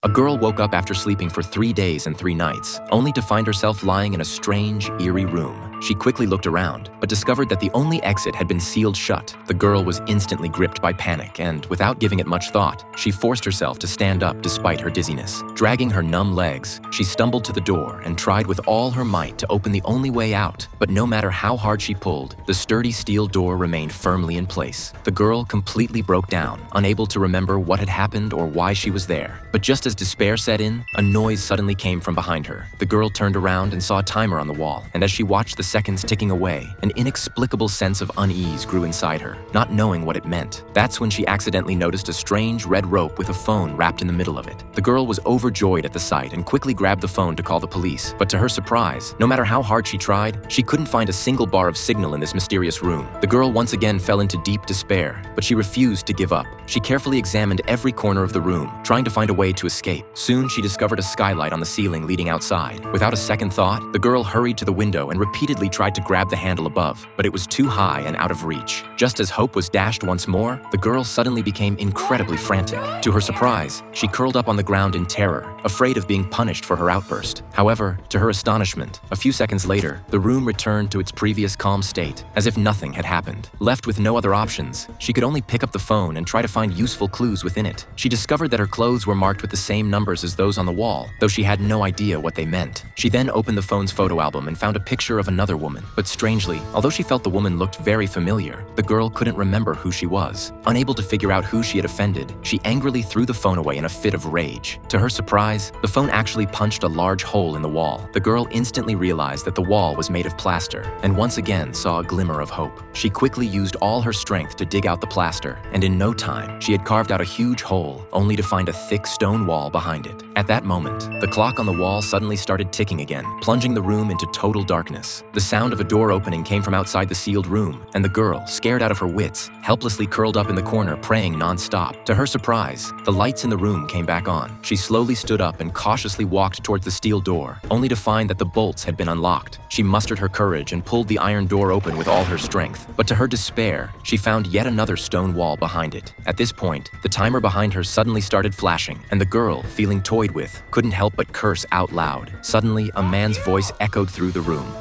A girl woke up after sleeping for 3 days and 3 nights, only to find herself lying in a strange, eerie room. She quickly looked around, but discovered that the only exit had been sealed shut. The girl was instantly gripped by panic, and without giving it much thought, she forced herself to stand up despite her dizziness. Dragging her numb legs, she stumbled to the door and tried with all her might to open the only way out. But no matter how hard she pulled, the sturdy steel door remained firmly in place. The girl completely broke down, unable to remember what had happened or why she was there. But just as despair set in, a noise suddenly came from behind her. The girl turned around and saw a timer on the wall, and as she watched the seconds ticking away, an inexplicable sense of unease grew inside her, not knowing what it meant. That's when she accidentally noticed a strange red rope with a phone wrapped in the middle of it. The girl was overjoyed at the sight and quickly grabbed the phone to call the police. But to her surprise, no matter how hard she tried, she couldn't find a single bar of signal in this mysterious room. The girl once again fell into deep despair, but she refused to give up. She carefully examined every corner of the room, trying to find a way to escape. Soon she discovered a skylight on the ceiling leading outside. Without a second thought, the girl hurried to the window and repeatedly tried to grab the handle above, but it was too high and out of reach. Just as hope was dashed once more, the girl suddenly became incredibly frantic. To her surprise, she curled up on the ground in terror, afraid of being punished for her outburst. However, to her astonishment, a few seconds later, the room returned to its previous calm state, as if nothing had happened. Left with no other options, she could only pick up the phone and try to find useful clues within it. She discovered that her clothes were marked with the same numbers as those on the wall, though she had no idea what they meant. She then opened the phone's photo album and found a picture of another woman. But strangely, although she felt the woman looked very familiar, the girl couldn't remember who she was. Unable to figure out who she had offended, she angrily threw the phone away in a fit of rage. To her surprise, the phone actually punched a large hole in the wall. The girl instantly realized that the wall was made of plaster, and once again saw a glimmer of hope. She quickly used all her strength to dig out the plaster, and in no time, she had carved out a huge hole, only to find a thick stone wall behind it. At that moment, the clock on the wall suddenly started ticking again, plunging the room into total darkness. The sound of a door opening came from outside the sealed room, and the girl, scared out of her wits, helplessly curled up in the corner praying non-stop. To her surprise, the lights in the room came back on. She slowly stood up and cautiously walked towards the steel door, only to find that the bolts had been unlocked. She mustered her courage and pulled the iron door open with all her strength. But to her despair, she found yet another stone wall behind it. At this point, the timer behind her suddenly started flashing, and the girl, feeling toyed with, couldn't help but curse out loud. Suddenly, a man's voice echoed through the room.